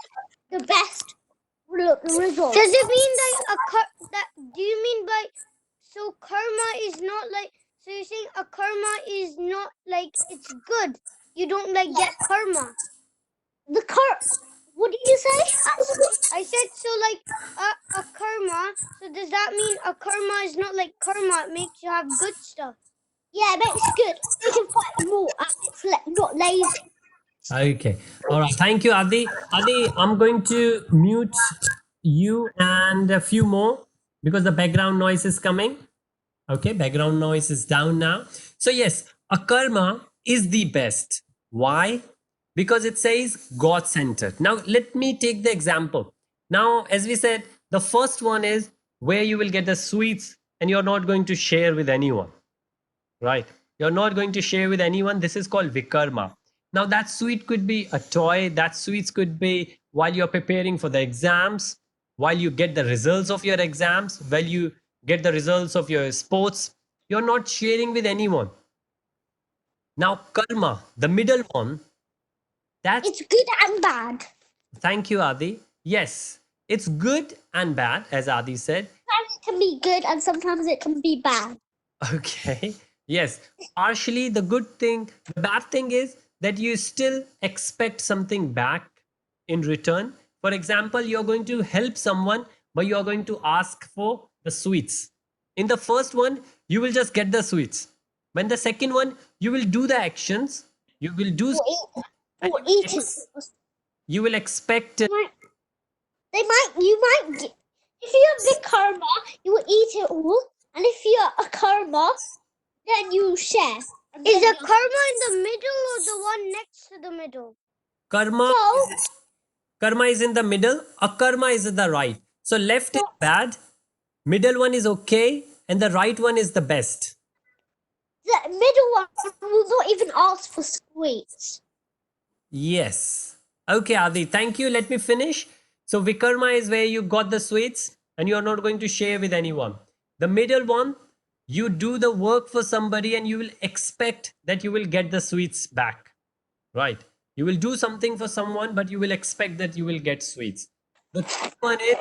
the best result. Does it mean that do you mean by so karma is not like so you're saying a karma is not like it's good. You don't like get karma. What did you say? I said so like a karma. So does that mean a karma is not like karma? It makes you have good stuff. Yeah, it makes good. You can fight more, and it's not lazy. Okay. All right. Thank you, Adi. Adi, I'm going to mute you and a few more because the background noise is coming. Okay. Background noise is down now. So, yes, akarma is the best. Why? Because it says God centered. Now, let me take the example. Now, as we said, the first one is where you will get the sweets and you're not going to share with anyone. Right? You're not going to share with anyone. This is called vikarma. Now, that sweet could be a toy. That sweets could be while you're preparing for the exams, while you get the results of your exams, while you get the results of your sports. You're not sharing with anyone. Now, karma, the middle one, that's It's good and bad. thank you, Adi. Yes, It's good and bad, as Adi said. Sometimes it can be good and sometimes it can be bad. Okay. Yes. Partially the good thing, the bad thing is that you still expect something back in return. For example, you're going to help someone, but you're going to ask for the sweets. In the first one, you will just get the sweets. When the second one, you will do the actions, you will do, Or eat, and or eat it. you will expect. You might get, if you have big karma, you will eat it all. And if you're a karma, then you share. And Is then the you'll- karma in the middle or the one next to the middle? Karma, So, karma is in the middle, akarma is at the right. So left is so bad, middle one is okay, and the right one is the best. the middle one will not even ask for sweets. Yes. Okay, Adi, thank you. Let me finish. So Vikarma is where you got the sweets and you are not going to share with anyone. The middle one, you do the work for somebody and you will expect that you will get the sweets back. Right. You will do something for someone, but you will expect that you will get sweets. The third one is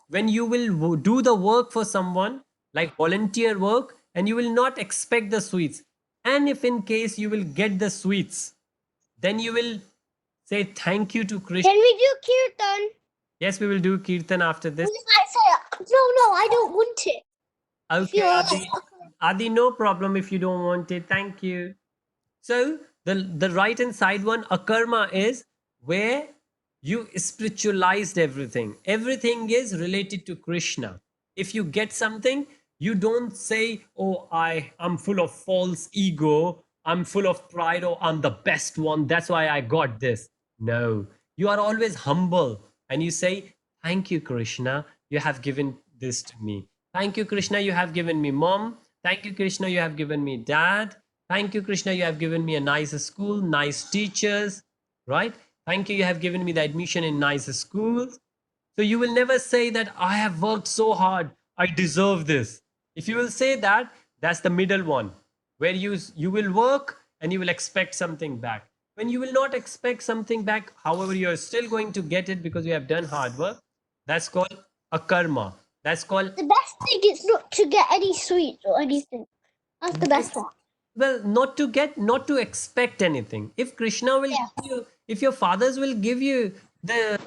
when you will do the work for someone, like volunteer work, and you will not expect the sweets. And if in case you will get the sweets, then you will say thank you to Krishna. Can we do kirtan? Yes, we will do kirtan after this. You might say, no, I don't want it. Okay, you're Adi. Adi, no problem if you don't want it. Thank you. So the right hand side one, akarma, is where you spiritualized everything. Everything is related to Krishna. If you get something, you don't say, "Oh, I'm full of false ego. I'm full of pride. Oh, I'm the best one. That's why I got this." No, you are always humble and you say, "Thank you, Krishna. You have given this to me. Thank you, Krishna. You have given me mom. Thank you, Krishna. You have given me dad. Thank you, Krishna. You have given me a nice school, nice teachers, right? Thank you. You have given me the admission in nice schools. So you will never say that I have worked so hard. I deserve this. If you will say that, that's the middle one, where you will work and you will expect something back. When you will not expect something back, however, you are still going to get it because you have done hard work. That's called a karma. That's called, The best thing is not to get any sweets or anything. That's the best one. well, not to expect anything. If Krishna will Yeah. give you, if your fathers will give you the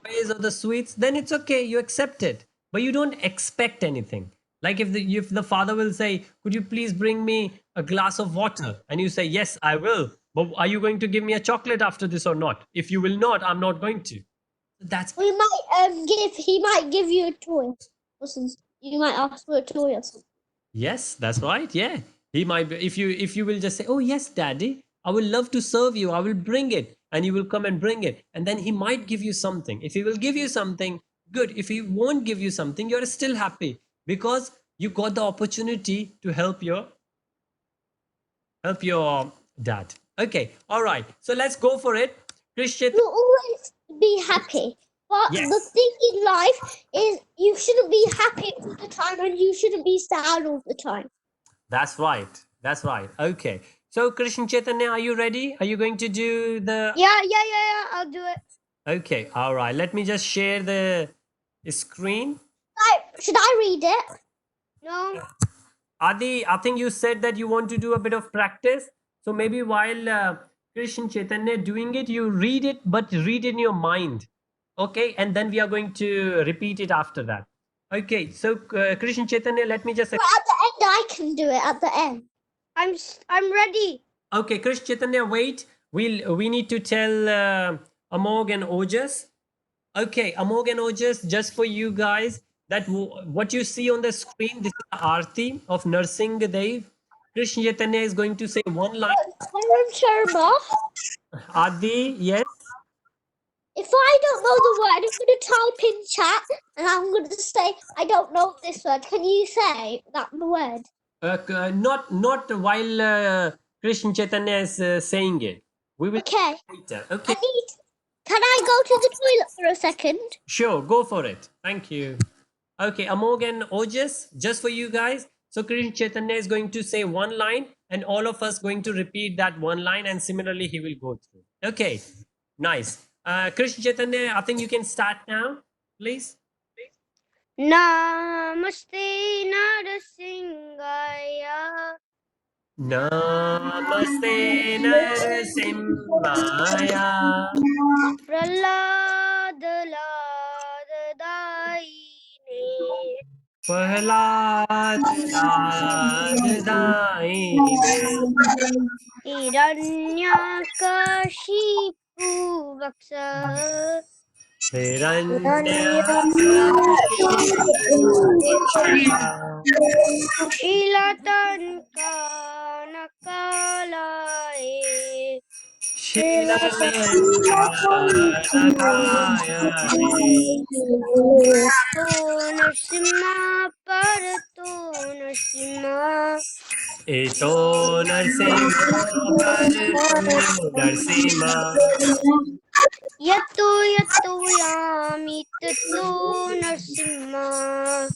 toys or the sweets, then it's okay, you accept it, but you don't expect anything. Like if the father will say, could you please bring me a glass of water, and you say, yes, I will, but are you going to give me a chocolate after this or not? If you will not, I'm not going to. That's, We might he might give you a toy. Or something. You might ask for a toy or something. yes, that's right. Yeah. He might be, if you will just say, "Oh yes, daddy, I will love to serve you. I will bring it." And you will come and bring it. And then he might give you something. If he will give you something, good. If he won't give you something, you're still happy because you got the opportunity to help your dad. Okay. All right. So let's go for it. Christian. You'll always be happy. But the Yes. thing in life is you shouldn't be happy all the time and you shouldn't be sad all the time. That's right. That's right. Okay. So Christian Chaitanya, are you ready? Are you going to do the Yeah. I'll do it. Okay, all right. Let me just share the screen. Should I read it? No. Adi, I think you said that you want to do a bit of practice. So maybe while Krishna Chaitanya doing it, you read it, but read in your mind. Okay, and then we are going to repeat it after that. Okay, so Krishna Chaitanya, let me just. But at the end, I can do it at the end. I'm ready. Okay, Krishna Chaitanya, wait. We need to tell Amog and Ojas. Okay, Amog and Ojas, just for you guys, that what you see on the screen, this is the Aarti of Nursing Dev. Krishna Chaitanya is going to say one line. Karan Sharma, Adi, yes. if I don't know the word, I'm going to type in chat and I'm going to say, I don't know this word. Can you say that word? Not while Krishna Chaitanya is saying it. We will Okay. later. Okay, Can I go to the toilet for a second? sure, go for it. Thank you. Okay, Amog and Ojas, just for you guys. So Krishna Chaitanya is going to say one line, and all of us going to repeat that one line, and similarly he will go through. Okay, nice. Krishna Chaitanya, I think you can start now. please? Namaste Narasimhaya. Namaste Narasimhaya. Prahlad Ladadaine. Prahlad Daine. Hiranyakashipu Vaksa. Hiranyakashipu. Shilatankanakalae. Shilakankanakayane. To Narsimha Parato Narsimha. Ito Narsimha Bharatu Narsimha. Yato yato yami tato Narsimha.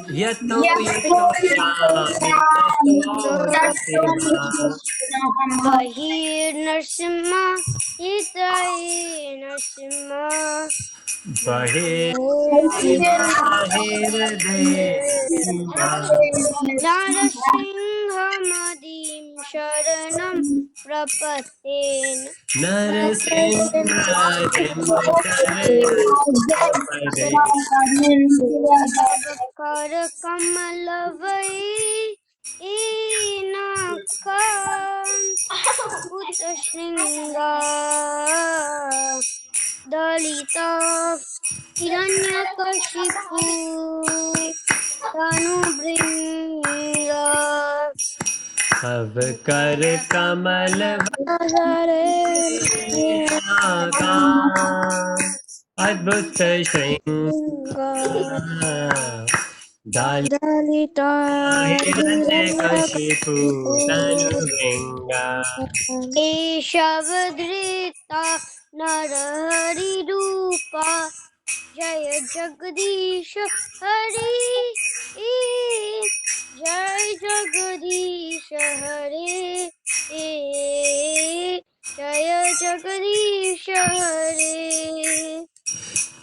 Yato yato yami tato Narsimha. Bahir Narsimha. Hitaye Narsimha. Bahir Bahir Narsimha. Narsimhamadim Sharanam Prapaten. Narasimha Dimataranapade. Tavakar Kamalavai Enakam Utashringa Dalita Hiranyakashipu Tanubringa. Avkar kamal Nazare ka adbhut Linga shringa Dalita Hiranyakashipu Hiranyakashipu tanu vringa. Eshavadrita Narahari Rupa. Jaya Jagadish Hari. Jai Jagadish Hari. Jaya Jagadish Hari.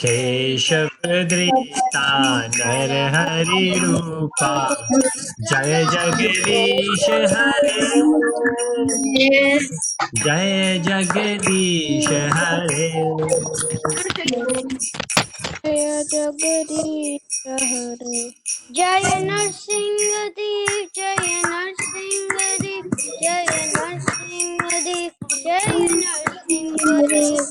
केशवधृता Narhari रूपा जय जगदीश हरे जय जगदीश हरे Jaya Jagadish Hare Jaya Narsinga Dev, Jaya Narsinga Dev, Jaya Narsinga Dev, Jaya Narsinga Dev.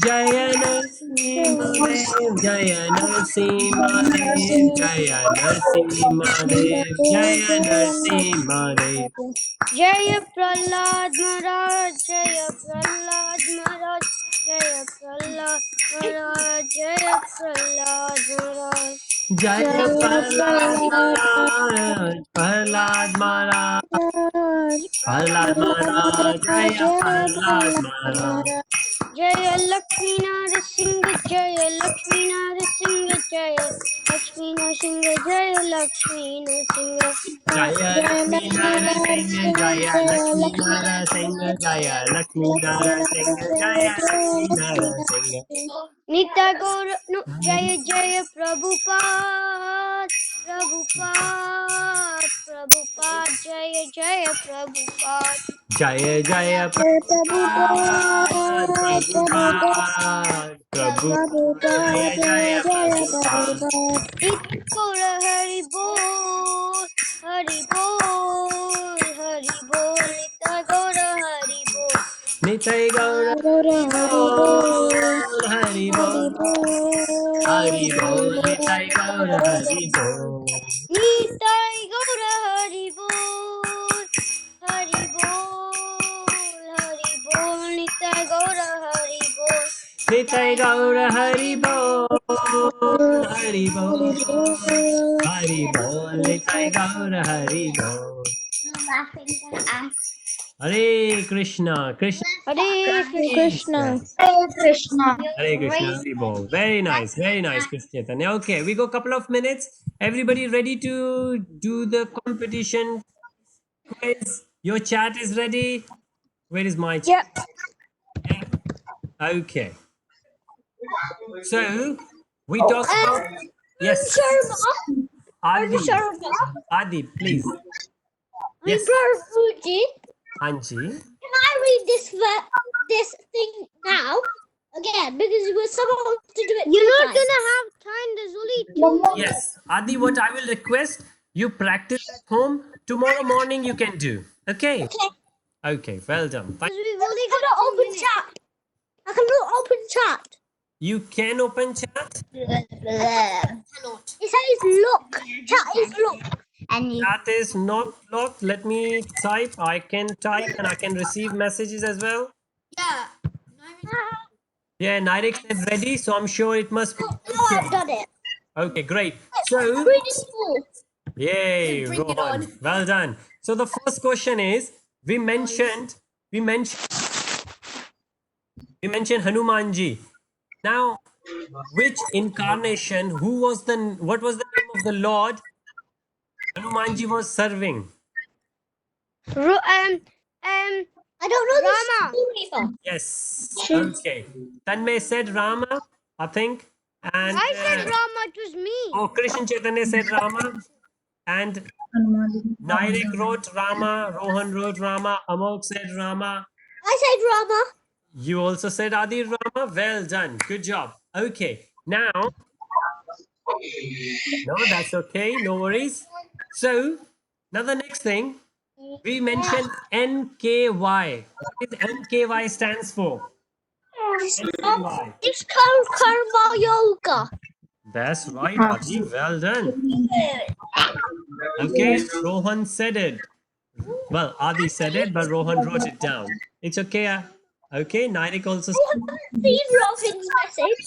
जय नरसिंहदेव जय नरसिंहदेव जय नरसिंहदेव जय Narasimhadeva Jaya Prahlad Maharaj, Jaya Prahlad Maharaj, Jaya Prahlad Maharaj, Jaya Prahlad Maharaj. जय Jaya Prahlad Prahlad महाराज प्रहलाद महाराज Maharaj Prahlad महाराज जय Jaya Prahlad Prahlad महाराज Maharaj Jaya Lakshmi Narasimha, Jaya Lakshmi Narasimha, Jaya Lakshmi Narasimha, Jaya Lakshmi Narasimha. जय Jaya Lakshmi Lakshmi Narasimha Narasimha जय Jaya Lakshmi Lakshmi Narasimha जय Narasimha Lakshmi Lakshmi Narasimha जय Narasimha Jaya Lakshmi Lakshmi Narasimha Narasimha Nita Gaur, no, Jaya Jaya Prabhupada, Prabhupada, Prabhupada, Jaya Jaya Prabhupada. जय जय Jaya Prabhupada Prabhupada Prabhupada Prabhupada प्रभु Prabhupada जय Jaya जय Jaya Prabhupada Prabhupada Nita Gaur Hari Bol, Hari Bol, Hari Bol, Nita Gaur Hari Bol. नित्य गौर Gaura Hari Bol Hari Hari बोल Hari Bol बोल नित्य गौर हरि बोल Nitai Gaura Hari Bol, Hari Bol, Hari Bol, Nitai Gaura Hari Bol. नित्य गौर हरि बोल Hari Hari बोल Bol Hari बोल नित्य गौर हरि बोल हरे Krishna Krishna Hare Krishna. Krishna Hare Krishna. Hare Krishna, Hare Bol. Very nice, Krishna Chaitanya. Okay, we go a couple of minutes. Everybody ready to do the competition quiz? Your chat is ready. Where is my chat? Yep Yeah. Okay. So We talk about yes. Sharma. Adi, Sharma. Adi, please. Yes. Prabhuji, Anji. can I read this thing now again? Because you were supposed to do it. You're two not times. gonna have time. There's only 2 minutes. Yes. Adi, what I will request, you practice at home. Tomorrow morning you can do. Okay? Okay. Okay, well done. Because we've only I got cannot 2 open minutes. chat. I cannot open chat. You can open chat. Cannot. It says look. Chat is look. And you Chat is not locked. Let me type. I can type and I can receive messages as well. Yeah. Yeah, Nirek said ready, so I'm sure it must be Now I've done it. okay. Great. So, Read it full. yay, Bring it Rohan. on. Well done. So the first question is: we mentioned Hanumanji. Now, which incarnation? What was the name of the Lord Hanumanji was serving? I don't know Rama. the story. Yes. Okay. Tanmay said Rama, I think, and I said Rama, it was me. oh, Krishna Chaitanya said Rama, and Nairik wrote Rama, Rohan wrote Rama, Amok said Rama. I said Rama. You also said Adi Rama. Well done. Good job. Okay. Now, no, that's okay. No worries. So, now the next thing, we mentioned NKY. What is NKY stands for? NKY. It's called Karma Yoga. That's right, Adi. Well done. Okay, Rohan said it. Well, Adi said it, but Rohan wrote it down. It's okay. Okay, Nairik also said See Robin's message.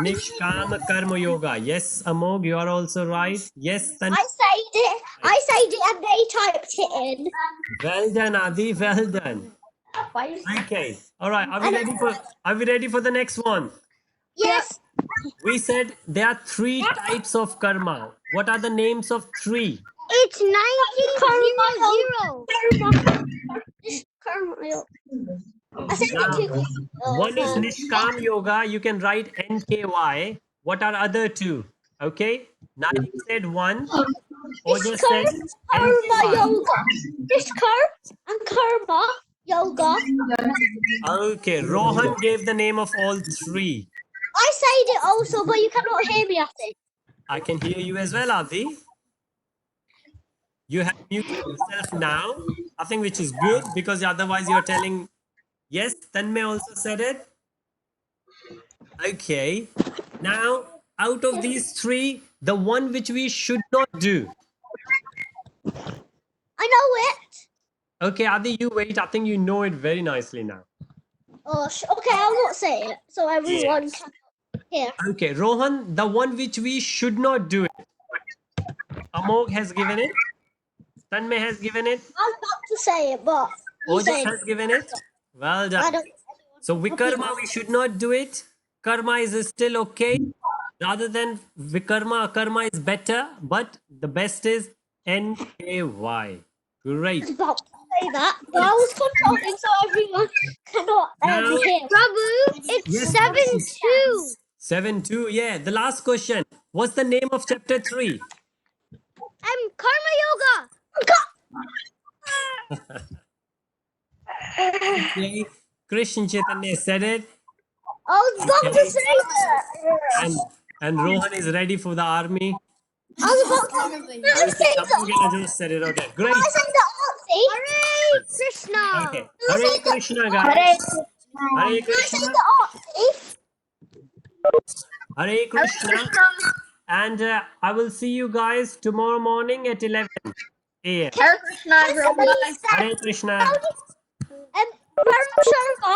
Nishkama Karma Yoga. Yes, Amog, you are also right. Yes, Tan. I said it and they typed it in. Well done, Adi. Well done. Okay. All right. Are we ready for the next one? Yes. We said there are 3 types of karma. What are the names of 3? It's 1900. Karma Yoga. I said Now, it too. one is Nishkam Yoga. You can write NKY. What are other 2? Okay. Naik said 1. Ojo said Karma NKY. Yoga. And Karma Yoga. Okay. Rohan gave the name of all 3. I said it also, but you cannot hear me, I think. I can hear you as well, Adi. You have muted yourself now. I think which is good because otherwise you're telling yes. Tanmay also said it. Okay. Now, out of these 3, the one which we should not do. I know it. Okay, Adi, you wait. I think you know it very nicely now. Oh, okay, I'll not say it so everyone can hear. Okay, Rohan, the one which we should not do it. Amog has given it. Tanmay has given it. I was about to say it, but you Ojas said has given it. Well I done. don't. So Vikarma, we should not do it. Karma is still okay. Rather than Vikarma, karma is better, but the best is NKY. Great. I was about to say that, but I was controlling so everyone cannot Now- hear. Prabhu, it's Yes, 7-2. 7-2. Yeah. The last question. What's the name of chapter 3? Karma Yoga. Okay. Krishna Chaitanya said it. I was about to say that. And Rohan is ready for the army. I was about to say Amogila just said it. Okay. Great. I said the artsy. Hare Krishna. Okay. Hare Krishna, guys. Hare I said Krishna. the artsy. Hare Krishna. And I will see you guys tomorrow morning at 11 a.m. Hare Krishna, everyone. Hare Krishna. Sharma